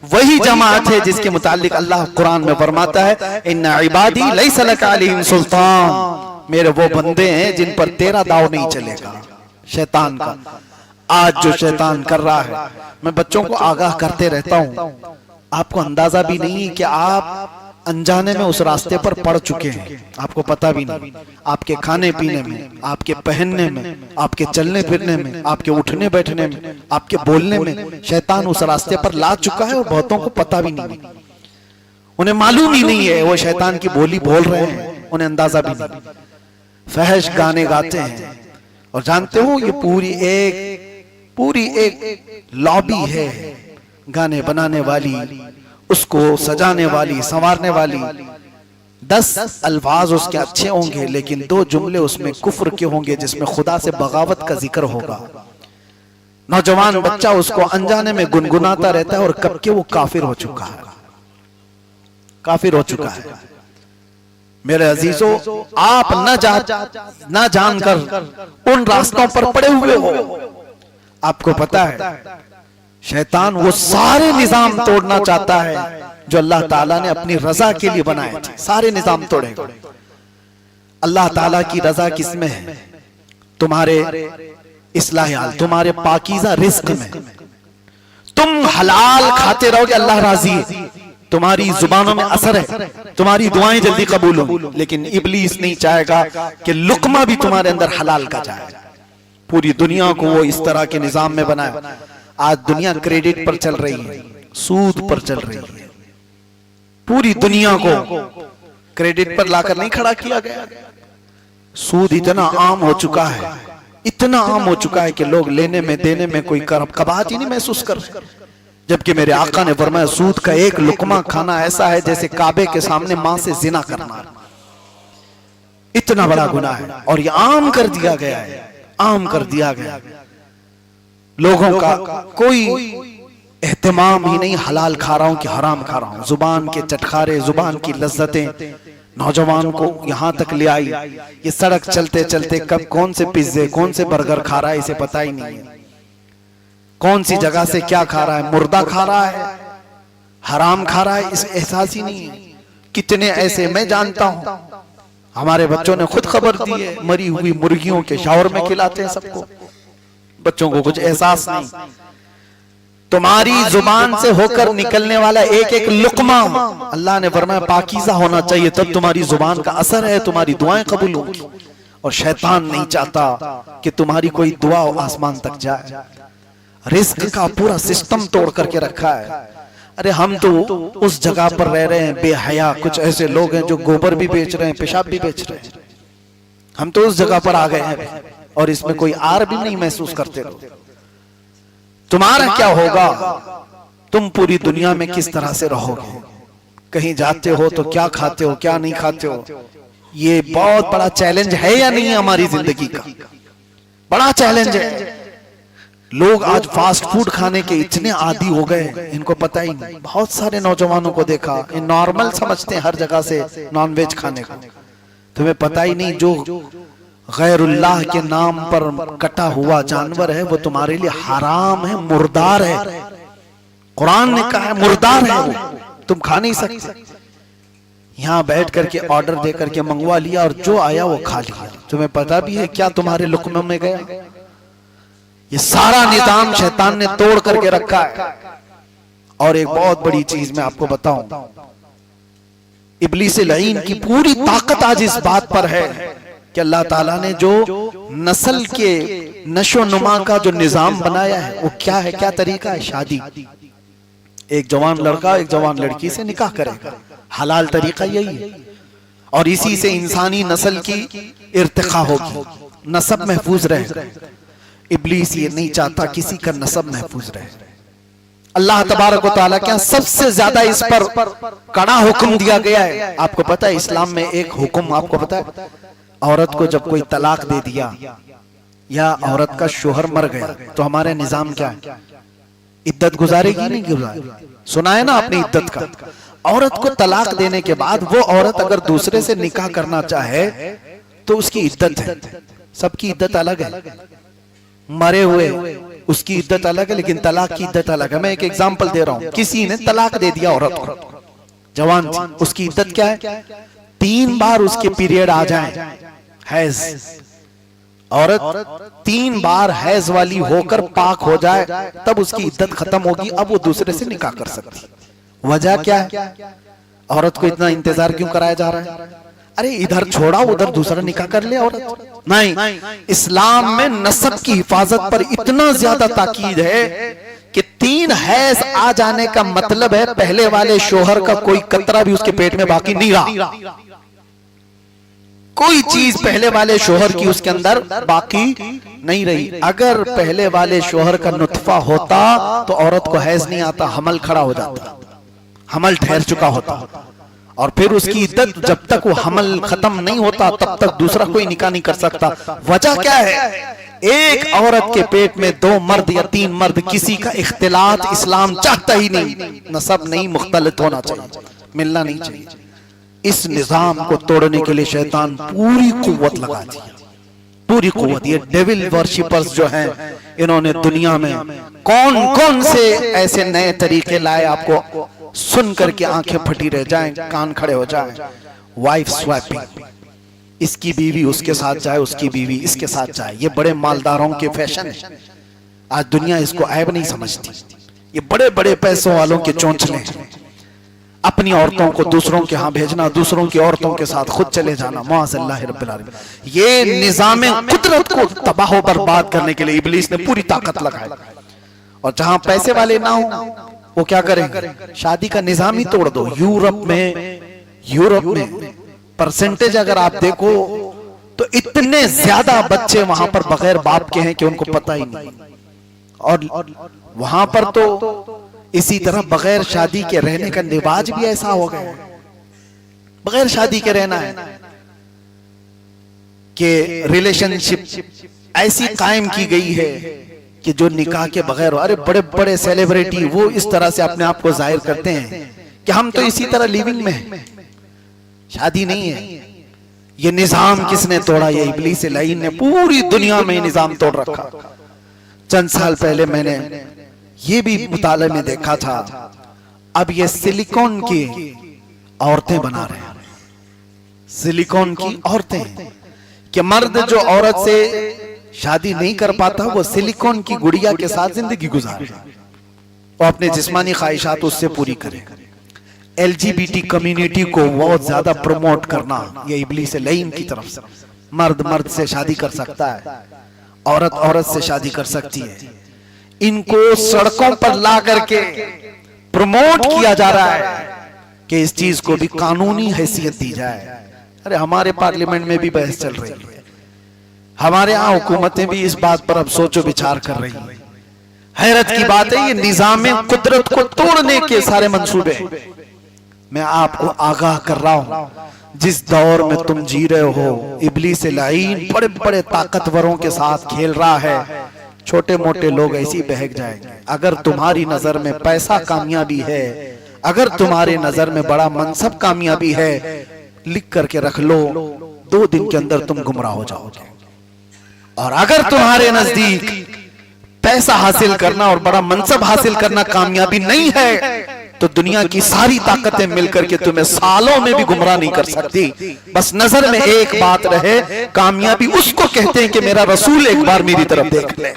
वही जमात है जिसके मुतालिक अल्लाह कुरान में फरमाता है इन्ना इबादी लैसा लका अलैहिम सुल्तान, मेरे वो बंदे हैं जिन पर तेरा दाव नहीं चलेगा, शैतान का। आज जो शैतान कर रहा है, मैं बच्चों को आगाह करते रहता हूं, आपको अंदाजा भी नहीं है कि आप अनजाने में उस रास्ते पर पड़ चुके हैं, आपको पता भी नहीं। आपके खाने पीने में, आपके पहनने में, आपके चलने फिरने में, आपके उठने बैठने में, आपके बोलने में शैतान उस रास्ते पर ला चुका है और बहुतों को पता भी नहीं, उन्हें मालूम ही नहीं है वो शैतान की बोली बोल रहे हैं, उन्हें अंदाजा भी नहीं। फहश गाने गाते हैं और जानते हो ये पूरी एक लॉबी है गाने बनाने वाली, उसको सजाने वाली, संवारने वाली। 10 अल्फाज उसके अच्छे होंगे लेकिन 2 जुमले उसमें कुफ्र के होंगे जिसमें खुदा से बगावत का जिक्र होगा। नौजवान बच्चा उसको अनजाने में गुनगुनाता रहता है और कब के वो काफिर हो चुका है, काफिर हो चुका है। मेरे अजीजों, आप न जानकर उन रास्तों पर पड़े हुए हो। आपको पता है शैतान वो सारे निजाम तोड़ना चाहता है जो अल्लाह ताला ने अपनी रजा के लिए बनाए थे, सारे निजाम तोड़ेगा। अल्लाह ताला की रजा किसमें है? तुम्हारे इस्लाह हाल, तुम्हारे पाकीज़ा रिस्क में। तुम हलाल खाते रहोगे, अल्लाह राजी है, तुम्हारी जुबानों में असर है, तुम्हारी दुआएं जल्दी कबूल होंगी। लेकिन इब्लीस नहीं चाहेगा कि लुकमा भी तुम्हारे अंदर हलाल का जाए। पूरी दुनिया को वो इस तरह के निजाम में बनाया। आज दुनिया क्रेडिट पर चल रही है, सूद पर चल रही है। पूरी दुनिया को क्रेडिट पर लाकर नहीं खड़ा किया गया। सूद इतना आम हो चुका है, इतना आम हो चुका है कि लोग लेने में देने में कोई कबाहत ही नहीं महसूस कर रहे। जबकि मेरे आका ने फरमाया सूद का एक लुकमा खाना ऐसा है जैसे काबे के सामने मां से जिना करना। इतना बड़ा गुनाह है और ये आम कर दिया गया है, आम कर दिया गया। लोगों का कोई एहतमाम ही नहीं, हलाल खा रहा हूं कि हराम खा रहा हूं। जुबान के चटखारे, जुबान की लज्जतें नौजवान को यहां तक ले आई। ये सड़क चलते चलते कब कौन से पिज्जे, कौन से बर्गर खा रहा है इसे पता ही नहीं है। कौन सी जगह से क्या खा रहा है, मुर्दा खा रहा है, हराम खा रहा है, इसे एहसास ही नहीं है। कितने ऐसे मैं जानता हूं, हमारे बच्चों ने खुद खबर दी है, मरी हुई मुर्गियों के शावर में खिलाते हैं सबको, बच्चों को कुछ एहसास नहीं। तुम्हारी जुबान से होकर निकलने वाला एक एक लुकमा अल्लाह ने फरमाया पाकीज़ा होना चाहिए, तब तुम्हारी जुबान का असर है, तुम्हारी दुआएं कबूल होंगी। और शैतान नहीं चाहता कि तुम्हारी कोई दुआ आसमान तक जाए। रिस्क का पूरा सिस्टम तोड़ करके रखा है। अरे हम तो उस जगह पर रह रहे हैं बेहया, कुछ ऐसे लोग हैं जो गोबर भी बेच रहे हैं, पेशाब भी बेच रहे हैं। हम तो उस जगह पर आ गए हैं और इसमें कोई आर भी नहीं महसूस करते। तुम्हारा क्या होगा? तुम पूरी दुनिया में किस तरह से रहोगे? कहीं जाते हो तो क्या खाते हो, क्या नहीं खाते हो? ये बहुत बड़ा चैलेंज है या नहीं? हमारी जिंदगी का बड़ा चैलेंज है। लोग आज फास्ट फूड खाने के इतने आदी हो गए, इनको पता ही नहीं। बहुत सारे नौजवानों को देखा, ये नॉर्मल समझते हैं हर जगह से नॉनवेज खाने को। तुम्हें पता ही नहीं जो गैरुल्लाह के नाम पर कटा हुआ जानवर है वो तुम्हारे लिए हराम है, मुर्दार है। कुरान ने कहा है मुर्दार है वो, तुम खा नहीं सकते। यहाँ बैठ करके ऑर्डर दे करके मंगवा लिया और जो आया वो खा लिया। तुम्हें पता भी है क्या तुम्हारे लुक्मे में गया? ये सारा निजाम शैतान ने तोड़ करके रखा है। और एक बहुत बड़ी चीज मैं आपको बताऊं, इब्लीस लईन की पूरी ताकत आज इस बात पर है कि अल्लाह ताला ने जो नस्ल के नशो नुमा का जो निजाम बनाया है वो क्या है, क्या तरीका है? शादी। एक जवान लड़का एक जवान लड़की से निकाह करेगा, हलाल तरीका यही है। और इसी से इंसानी नस्ल की इर्तिका होगी, नस्ब महफूज रहेगा। इब्लीस ये नहीं चाहता किसी का नसब महफूज रहे। अल्लाह तबारक व तआला क्या सबसे ज्यादा इस पर कड़ा हुक्म दिया गया है। आपको पता है इस्लाम में एक हुक्म आपको पता है, औरत को जब कोई तलाक दे दिया या औरत का शोहर मर गया तो हमारे निजाम क्या है, इद्दत गुजारेगी नहीं गुजारेगी? सुना है ना आपने इद्दत का। औरत को तलाक देने के बाद वो औरत अगर दूसरे से निकाह करना चाहे तो उसकी इद्दत है। सबकी इद्दत अलग है, मरे हुए उसकी इद्दत अलग है, लेकिन तलाक की इद्दत अलग है। मैं एक एग्जांपल दे रहा हूं, किसी ने तलाक दे दिया औरत को, जवान थी, उसकी इद्दत क्या है? 3 बार उसके पीरियड आ जाए, हैज, औरत 3 बार हैज वाली होकर पाक हो जाए तब उसकी इद्दत खत्म होगी, अब वो दूसरे से निकाह कर सकती। वजह क्या है? औरत को इतना इंतजार क्यों कराया जा रहा है? अरे इधर छोड़ा उधर दूसरा निकाह कर ले औरत। नहीं, इस्लाम में नस्ब की हिफाजत पर इतना ज्यादा ताकीद है कि 3 हैज आ जाने का मतलब है पहले वाले शोहर का कोई कतरा भी उसके पेट में बाकी नहीं रहा, कोई चीज पहले वाले शोहर की उसके अंदर बाकी नहीं रही। अगर पहले वाले शोहर का नुतफा होता तो औरत को हैज नहीं आता, हमल खड़ा हो जाता, हमल ठहर चुका होता, और फिर उसकी इद्दत जब तक वो हमल खत्म नहीं होता तब तक दूसरा कोई निकाह नहीं कर सकता। वजह क्या है? एक औरत के पेट में 2 मर्द या 3 मर्द, किसी का इख्तिलात इस्लाम चाहता ही नहीं, नसब नहीं मुख्तलित होना चाहिए, मिलना नहीं चाहिए। इस निजाम को तोड़ने के लिए शैतान पूरी कुव्वत लगा दी, पूरी कुव्वत। ये डेविल वर्शिपर्स जो हैं, इन्होंने दुनिया में कौन कौन से ऐसे नए तरीके लाए, आपको सुन करके आंखें फटी रह जाएं, कान खड़े हो जाएं। वाइफ स्वैपिंग, इसकी बीवी उसके साथ जाए, उसकी बीवी इसके साथ जाए, ये बड़े मालदारों के फैशन है। आज दुनिया इसको ऐब नहीं समझती, ये बड़े बड़े पैसों वालों के चोंचले हैं। अपनी औरतों को दूसरों के यहाँ भेजना, दूसरों की औरतों के साथ खुद चले जाना, माअज़ल्लाह रब्बिल आलमीन। ये निज़ाम कुदरत को तबाह बर्बाद करने के लिए इब्लीस ने पूरी ताकत लगाई। और जहां पैसे वाले ना हो वो क्या करेंगे? शादी का निजाम ही तोड़ दो। यूरोप में परसेंटेज अगर आप देखो तो इतने ज्यादा बच्चे वहां पर बगैर बाप के हैं कि उनको पता ही नहीं। और वहां पर तो इसी तरह बगैर शादी के रहने का रिवाज भी ऐसा हो गया, बगैर शादी के रहना है कि रिलेशनशिप ऐसी कायम की गई है कि जो निकाह के बगैर, अरे बड़े बड़े सेलिब्रिटी वो इस तरह से अपने आप को जाहिर करते हैं कि हम तो इसी तरह लिविंग में हैं, शादी नहीं है। ये निजाम किसने तोड़ा? ये इब्लीस लाइन ने पूरी दुनिया में निजाम तोड़ रखा। चंद साल पहले मैंने ये भी मुताले में देखा था, अब ये सिलिकॉन की औरतें बना रहे हैं, सिलिकॉन की औरतें, कि मर्द जो औरत से शादी नहीं कर पाता वो सिलिकॉन की गुड़िया के साथ जिंदगी गुजारे और अपने जिस्मानी ख्वाहिशात उससे पूरी करे। LGBT कम्युनिटी को बहुत ज्यादा प्रमोट करना ये इब्लीस लाइन की तरफ से। मर्द मर्द से शादी कर सकता है, औरत औरत से शादी कर सकती है। इनको सड़कों पर ला करके प्रमोट किया जा रहा है कि इस चीज को भी कानूनी हैसियत दी जाए। अरे हमारे पार्लियामेंट में भी बहस चल रही है, हमारे यहाँ हुकूमतें भी इस बात पर अब सोचो विचार कर रही हैं। हैरत की बात है, ये निजाम कुदरत को तोड़ने के सारे मंसूबे। मैं आपको आगाह कर रहा हूं, जिस दौर में तुम जी रहे हो इब्लीस लाइन बड़े बड़े ताकतवरों के साथ खेल रहा है, छोटे मोटे लोग ऐसे ही बहक जाएंगे। अगर तुम्हारी नजर में पैसा कामयाबी है, अगर तुम्हारे नजर में बड़ा मनसब कामयाबी है, लिख करके रख लो, 2 दिन के अंदर तुम गुमराह हो जाओगे। और अगर तुम्हारे नजदीक पैसा हासिल करना और बड़ा मनसब हासिल करना कामयाबी नहीं है, तो दुनिया की सारी ताकतें मिलकर के तुम्हें सालों में भी गुमराह नहीं कर सकती। बस नजर में एक बात रहे, कामयाबी उसको कहते हैं कि मेरा रसूल एक बार मेरी तरफ देख ले।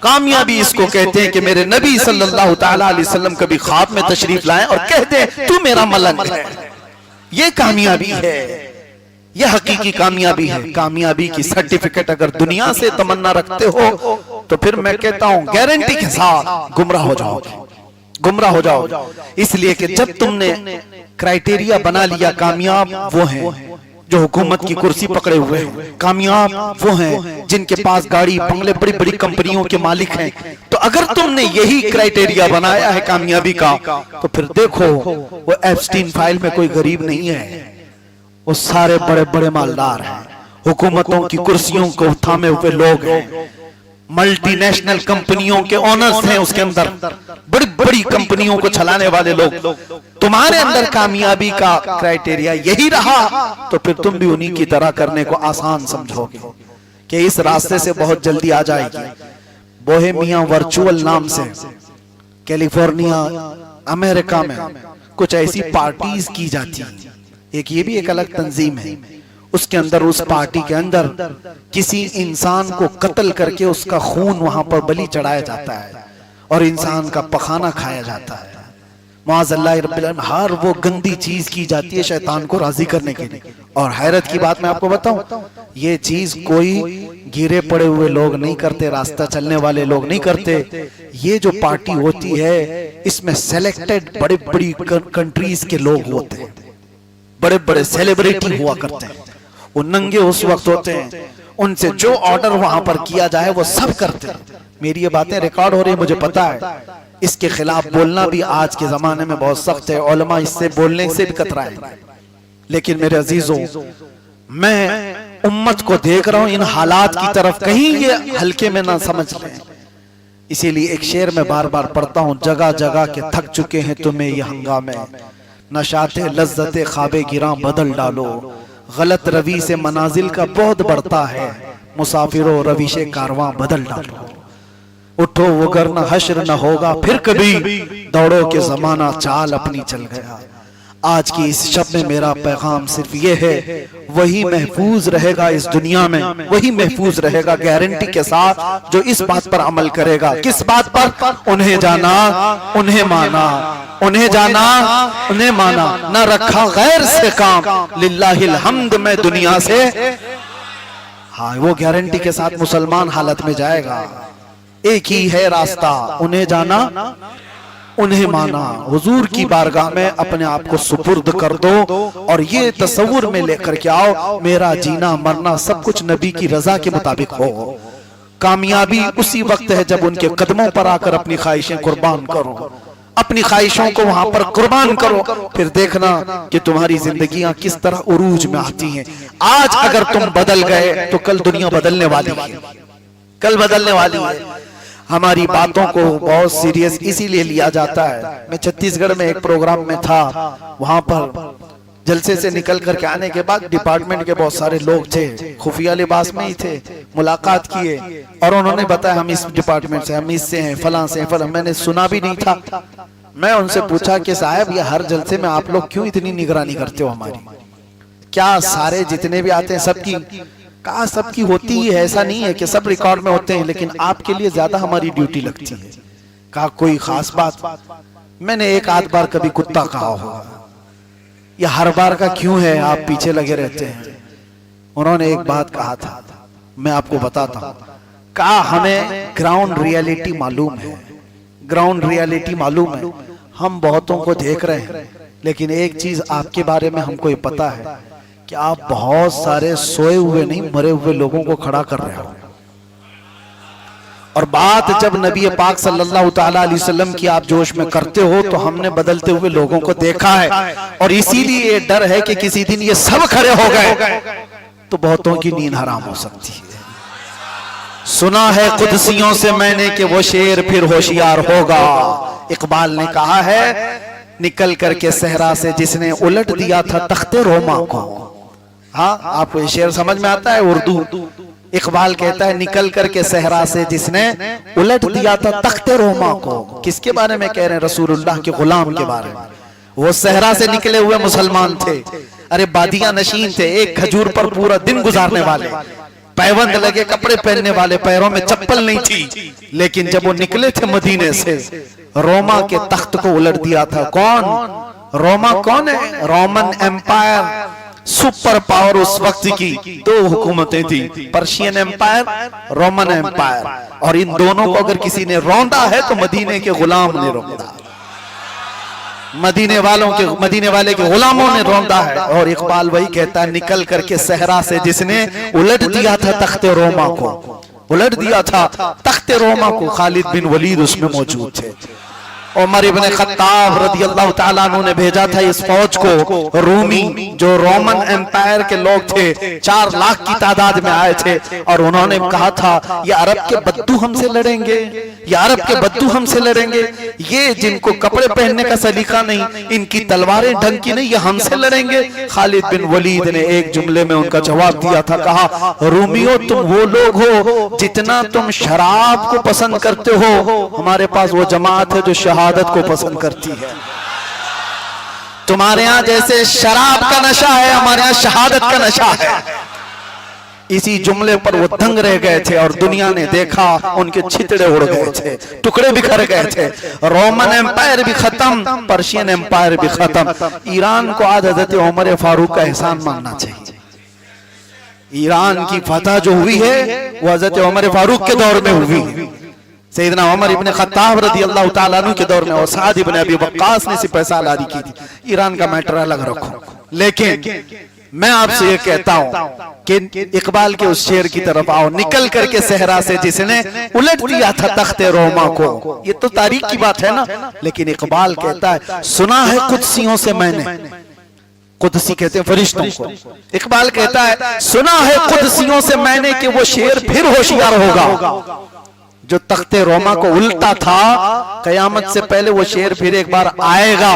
कामयाबी इसको कहते हैं कि मेरे नबी सल्लल्लाहु तआला अलैहि वसल्लम कभी ख्वाब में तशरीफ लाए और कहते तू मेरा मलंग है। ये कामयाबी है, ये हकीकी कामयाबी है। कामयाबी की सर्टिफिकेट अगर दुनिया से तमन्ना रखते हो तो फिर मैं कहता हूं गारंटी के साथ गुमराह हो जाओगे, गुमराह हो जाओगे। इसलिए कि जब तुमने क्राइटेरिया बना लिया कामयाब वो है जो हुकूमत की कुर्सी पकड़े हुए हैं, कामयाब वो हैं जिनके पास गाड़ी बंगले बड़ी बड़ी कंपनियों के मालिक हैं। तो अगर तुमने यही क्राइटेरिया बनाया है कामयाबी का, तो फिर देखो वो एप्स्टीन फाइल में कोई गरीब नहीं है, वो सारे बड़े बड़े मालदार हैं, हुकूमतों की कुर्सियों को थामे हुए लोग हैं, मल्टीनेशनल कंपनियों के ओनर्स हैं, उसके अंदर बड़ी बड़ी कंपनियों को चलाने वाले लोग। तुम्हारे अंदर कामयाबी का क्राइटेरिया यही रहा तो फिर तुम भी उन्हीं की तरह करने को आसान समझोगे कि इस रास्ते से बहुत जल्दी आ जाएगी। बोहेमिया वर्चुअल नाम से कैलिफोर्निया अमेरिका में कुछ ऐसी पार्टीज की जाती है, एक ये भी एक अलग तंजीम है। उसके अंदर, उस पार्टी के अंदर किसी इंसान को कत्ल करके उसका खून वहां पर बलि चढ़ाया जाता है और इंसान का पखाना खाया जाता है। माज़अल्लाह रब्बिल आलमीन, हर वो गंदी चीज की जाती है शैतान को राजी करने के लिए। और हैरत की बात मैं आपको बताऊं, ये चीज कोई गिरे पड़े हुए लोग नहीं करते, रास्ता चलने वाले लोग नहीं करते। ये जो पार्टी होती है इसमें सेलेक्टेड बड़े बड़ी कंट्रीज के लोग होते हैं, बड़े बड़े सेलिब्रिटी हुआ करते हैं, वो नंगे उस वक्त होते हैं, उनसे जो ऑर्डर वहां पर किया जाए वो सब करते हैं। मेरी ये बातें रिकॉर्ड हो रही है, मुझे पता है। इसके खिलाफ बोलना भी आज के जमाने में बहुत सख्त है, उलमा इससे बोलने से भी कतराए। लेकिन मेरे अजीजों, मैं उम्मत को देख रहा हूं इन हालात की तरफ, कहीं ये हल्के में ना समझ लें। इसीलिए एक शेर में बार बार पढ़ता हूं, जगह जगह के थक चुके हैं तुम्हें ये हंगामे, नशाते लज्जते ख्वाबे गिरा बदल डालो, गलत रवि से मनाजिल का बहुत बढ़ता है, मुसाफिरों रविशे कारवां बदल डालो। उठो वगरना हश्र न होगा फिर कभी, दौड़ो के जमाना चाल अपनी चल गया। आज की इस शब में मेरा पैगाम सिर्फ ये है, वही महफूज रहेगा इस दुनिया में, वही महफूज रहेगा गारंटी के साथ जो इस बात पर अमल करेगा। किस बात पर? उन्हें जाना उन्हें माना, उन्हें जाना उन्हें माना, न रखा गैर से काम, लिल्लाहिल हम्द में दुनिया से। हाँ, वो गारंटी के साथ मुसलमान हालत में जाएगा। एक ही है रास्ता, उन्हें जाना उन्हें माना। हुजूर की बारगाह में अपने आप को सुपुर्द कर दो और ये तसव्वुर में लेकर के आओ, मेरा जीना मरना सब कुछ नबी की रजा के मुताबिक हो। कामयाबी उसी वक्त है जब उनके कदमों पर आकर अपनी ख्वाहिशें कुर्बान करो, अपनी ख्वाहिशों को वहां पर कुर्बान करो, फिर देखना कि तुम्हारी जिंदगियां किस तरह उरूज में आती हैं। आज अगर तुम बदल गए तो कल दुनिया बदलने वाली है, कल बदलने वाली है। हमारी बातों को बहुत सीरियस इसीलिए लिया जाता है। मैं छत्तीसगढ़ में एक प्रोग्राम में था, वहां पर जलसे से निकल करके आने के बाद डिपार्टमेंट के बहुत सारे लोग थे, खुफिया लिबास में ही थे, मुलाकात किए और उन्होंने बताया हम इस डिपार्टमेंट से, हम इससे हैं, फलां से फलां। मैंने सुना भी नहीं था। मैं उनसे पूछा कि साहब ये हर जलसे में आप लोग क्यों इतनी निगरानी करते हो हमारी? क्या सारे जितने भी आते हैं सबकी? कहा सबकी होती ही है, ऐसा नहीं है कि सब रिकॉर्ड में होते हैं, लेकिन आपके लिए ज्यादा हमारी ड्यूटी लगती है। कहा कोई खास बात? मैंने एक आध बार कभी कुत्ता कहा होगा, ये हर बार का क्यों है आप पीछे लगे रहते हैं? उन्होंने एक बात कहा था, मैं आपको बताता हूं। कहा हमें ग्राउंड रियलिटी मालूम है, ग्राउंड रियलिटी मालूम है, हम बहुतों को देख रहे हैं, लेकिन एक चीज आपके बारे में हमको ये पता है कि आप बहुत सारे सोए हुए नहीं मरे हुए लोगों को खड़ा कर रहे हो। और बात जब नबी पाक सल्लल्लाहु ताला अलैहि वसल्लम की आप जोश में करते हो तो हमने बदलते हुए लोगों को देखा है, और इसीलिए ये डर है कि किसी दिन ये सब खड़े हो गए तो बहुतों की नींद हराम हो सकती है। सुना है कुदसियों से मैंने कि वो शेर फिर होशियार होगा। इकबाल ने कहा है, निकल करके सहरा से जिसने उलट दिया था तख्ते रोमा को। हाँ, आपको ये शेर समझ में आता है उर्दू? इकबाल कहता है निकल करके सहरा से जिसने उलट दिया था तख्ते रोमा को। किसके बारे में कह रहे हैं? रसूलुल्लाह के गुलाम के बारे में। वो सहरा से निकले हुए मुसलमान थे, अरे बादिया नशीन थे, एक खजूर पर पूरा दिन गुजारने वाले, पैबंद लगे कपड़े पहनने वाले, पैरों में चप्पल नहीं थी, लेकिन जब वो निकले थे मदीने से, रोमा के तख्त को उलट दिया था। कौन? रोमा कौन है? रोमन एम्पायर, सुपर पावर उस वक्त की दो हुकूमतें थी, पर्शियन एम्पायर, रोमन एम्पायर, और इन दोनों को अगर किसी ने रौंदा है तो मदीने के गुलाम ने रौंदा। मदीने वाले के गुलामों ने रौंदा है। और इकबाल वही कहता है, निकल करके सहरा से जिसने उलट दिया था तख्ते रोमा को, उलट दिया था तख्ते रोमा को, खालिद बिन वलीद उसमें मौजूद थे। उमर इब्ने खत्ताब रदियल्लाहु ताला अन्हु ने भेजा था इस फौज को, रूमी जो रोमन एम्पायर के लोग थे, 4 लाख की तादाद में आए थे, और उन्होंने कहा था ये अरब के बद्दू हमसे लड़ेंगे, ये अरब के बद्दू हमसे लड़ेंगे, ये जिनको कपड़े पहनने का सलीका नहीं, इनकी तलवारें ढंग की नहीं, ये हमसे लड़ेंगे। खालिद बिन वलीद ने एक जुमले में उनका जवाब दिया था, कहा रूमियों तुम वो लोग हो जितना तुम शराब को पसंद करते हो, हमारे पास वो जमात है जो शहादत को पसंद करती है। तुम्हारे यहां जैसे शराब का नशा है, हमारे यहां शहादत का नशा है। इसी जुमले पर वो दंग रह गए थे और दुनिया ने देखा, उनके छितड़े उड़ गए थे, टुकड़े बिखर गए थे। रोमन एम्पायर भी खत्म, पर्शियन एम्पायर भी खत्म। ईरान को आज हजरत उमर फारूक का एहसान मानना चाहिए। ईरान की फतह जो हुई है वो हजरत उमर फारूक के दौर में हुई, सैयदना उमर इब्ने खत्ताब रदियल्लाहु ताला अन्हु के दौर में, और साद इब्ने अबी वक्कास ने सिपह सालारी की थी। ईरान का मैटर अलग रखो, लेकिन मैं आपसे ये कहता हूं कि इकबाल के उस शेर की तरफ आओ, निकल करके सहरा से जिसने उलट दिया था तख्ते रोमा को। ये तो तारीख की बात है ना, लेकिन इकबाल कहता है सुना है कुदसियों से मैंने, कुदसी कहते हैं फरिश्तों को, इकबाल कहता है सुना है कुदसियों से मैंने कि वो शेर फिर होशियार होगा जो तख्ते रोमा को उल्टा था, कयामत से पहले वो शेर फिर एक बार आएगा।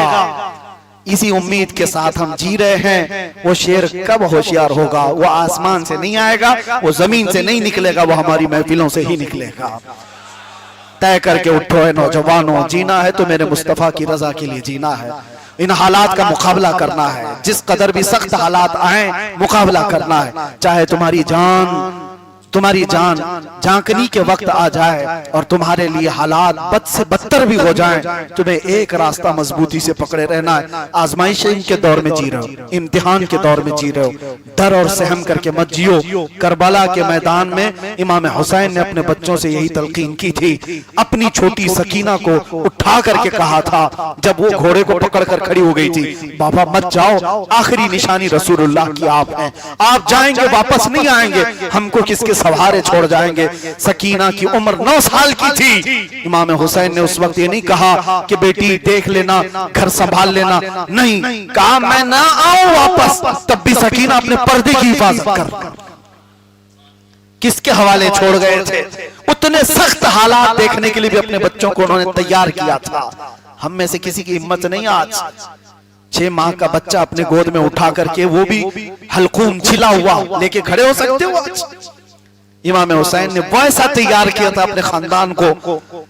इसी उम्मीद के साथ हम जी रहे हैं। वो शेर कब होशियार होगा? वो आसमान से नहीं आएगा, वो जमीन से नहीं निकलेगा, वो हमारी महफिलों से ही निकलेगा। तय करके उठो है नौजवानों, जीना है तो मेरे मुस्तफा की रजा के लिए जीना है। इन हालात का मुकाबला करना है, जिस कदर भी सख्त हालात आए मुकाबला करना है। चाहे तुम्हारी जान झांकनी के वक्त आ जाए और तुम्हारे लिए हालात बद से बदतर भी हो जाएं, तुम्हें एक रास्ता मजबूती से पकड़े रहना है। आजमाइश के दौर में जी रहे हो, इम्तिहान के दौर में जी रहे हो, डर और सहम करके मत जियो। करबला के मैदान में इमाम हुसैन ने अपने बच्चों से यही तलकीन की थी। अपनी छोटी सकीना को उठा करके कहा था जब वो घोड़े को पकड़ कर खड़ी हो गई थी, बाबा मत जाओ, आखिरी निशानी रसूलुल्लाह की आप हैं, आप जाएंगे वापस नहीं आएंगे, हमको किसके सहारे छोड़ जाएंगे। सकीना की उम्र 9 साल की थी। इमाम हुसैन ने उस वक्त ये नहीं कहा कि बेटी देख लेना, घर संभाल लेना, नहीं कहा मैं ना आऊं वापस, तब भी सकीना अपने पर्दे की हिफाजत कर किसके हवाले छोड़ गए थे। उतने सख्त हालात देखने के लिए भी अपने बच्चों को उन्होंने तैयार किया था। हम में से किसी की हिम्मत नहीं आज 6 माह का बच्चा अपने गोद में उठा करके, वो भी हलकूम छिला हुआ, लेके खड़े हो सकते हो आज? इमाम हुसैन ने वैसा तैयार किया था अपने खानदान को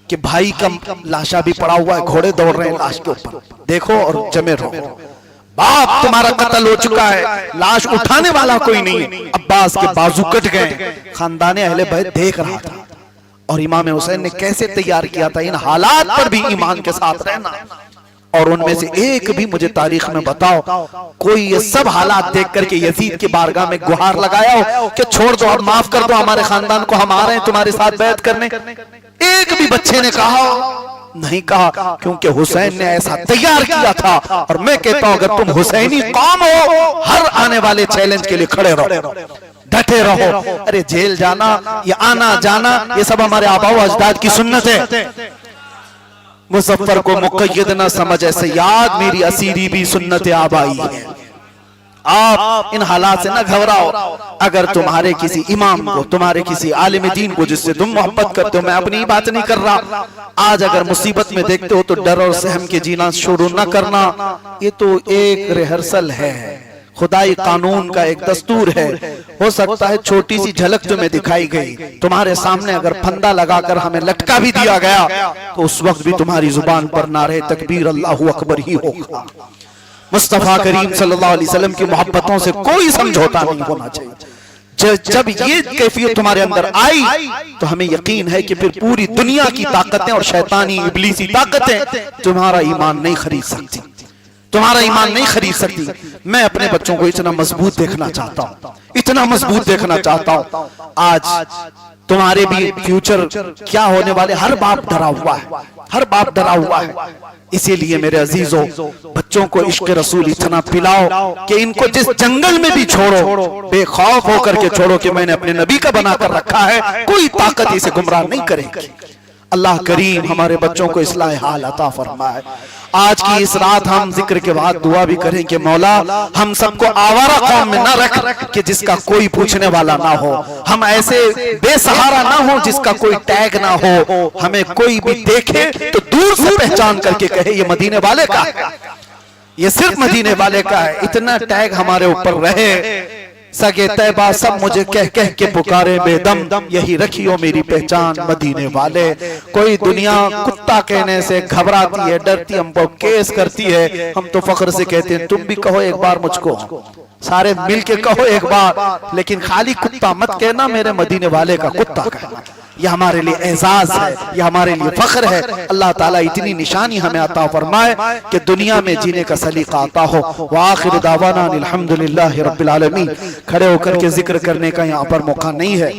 कि भाई का लाशा भी पड़ा हुआ है, घोड़े दौड़ रहे हैं लाश के ऊपर, देखो और जमे रहो। बाप तुम्हारा कत्ल हो चुका है, लाश उठाने वाला कोई नहीं है। अब्बास के बाजू कट गए, खानदान अहले बैत देख रहा था। और इमाम हुसैन ने कैसे तैयार किया था इन हालात पर भी ईमान के साथ रहना। और उनमें से एक भी मुझे तारीख में बताओ कोई ये सब हालात देख करके यजीद की बारगाह में गुहार लगाया हो कि छोड़ दो और माफ कर दो हमारे खानदान को, हम आ रहे हैं तुम्हारे साथ बैत करने? एक भी बच्चे ने कहा? नहीं कहा, क्योंकि हुसैन ने ऐसा तैयार किया था। और मैं कहता हूं अगर तुम हुसैनी कौम हो, हर आने वाले चैलेंज के लिए खड़े रहो, डटे रहो। अरे जेल जाना या आना जाना ये सब हमारे आबाओ अजदाद की सुन्नत है। मुजफ्फर को मुक़य्यद न समझ ऐसे याद, मेरी असीरी भी सुन्नत आबाई है। आप इन हालात से ना घबराओ। अगर तुम्हारे किसी इमाम को, तुम्हारे किसी आलिम दीन को जिससे तुम मोहब्बत करते हो, मैं अपनी बात नहीं कर रहा, आज अगर मुसीबत में देखते हो तो डर और सहम के जीना शुरू न करना। ये तो एक रिहर्सल है, खुदाई कानून का एक दस्तूर है। हो सकता है छोटी सी झलक तुम्हें दिखाई गई, तुम्हारे सामने अगर फंदा लगाकर हमें लटका भी दिया गया तो उस वक्त भी तुम्हारी जुबान पर नारे तकबीर अल्लाहु अकबर ही होगा। मुस्तफा करीम सल्लल्लाहु अलैहि वसल्लम की मोहब्बतों से कोई समझौता नहीं होना चाहिए। जब ये कैफियत तुम्हारे अंदर आई तो हमें यकीन है कि फिर पूरी दुनिया की ताकतें और शैतानी इब्लीसी ताकतें तुम्हारा ईमान नहीं खरीद सकती, तुम्हारा ईमान नहीं खरीद सकती। मैं अपने बच्चों को इतना मजबूत देखना चाहता हूँ, इतना मजबूत देखना चाहता हूँ। आज तुम्हारे भी फ्यूचर क्या होने वाले, हर बाप डरा हुआ है, हर बाप डरा हुआ है। इसीलिए मेरे अजीजों, बच्चों को इश्क रसूल इतना पिलाओ कि इनको जिस जंगल में भी छोड़ो, बेखौफ होकर के छोड़ो कि मैंने अपने नबी का बनाकर रखा है, कोई ताकत इसे गुमराह नहीं करेगी। अल्लाह करीम हमारे बच्चों को इस्लाह हाल अता फरमाए। आज की इस रात हम जिक्र के बाद दुआ भी करें कि मौला हम सबको आवारा कौम में ना रख कि जिसका कोई पूछने वाला ना हो, हम ऐसे बेसहारा ना हो जिसका कोई टैग ना हो, हमें कोई भी देखे तो दूर से पहचान करके कहे ये मदीने वाले का है, ये सिर्फ मदीने वाले का है। इतना टैग हमारे ऊपर रहे, सगे तैबा सब मुझे कह कह के पुकारे बेदम, यही रखियो मेरी पहचान मदीने वाले। कोई दुनिया कुत्ता कहने से घबराती है, डरती, हमको केस करती है, हम तो फख्र से कहते हैं तुम भी कहो एक बार मुझको, सारे मिल के कहो एक बार, लेकिन खाली कुत्ता मत कहना, मेरे मदीने वाले का कुत्ता कहना। यह हमारे लिए एजाज है, यह हमारे लिए फख्र है। अल्लाह ताला इतनी निशानी हमें अता फरमाए कि दुनिया में जीने का सलीका आता हो। व आखिर दावाना अल्हम्दुलिल्लाहि रब्बिल आलमीन। खड़े होकर के जिक्र करने का यहाँ पर मौका नहीं है।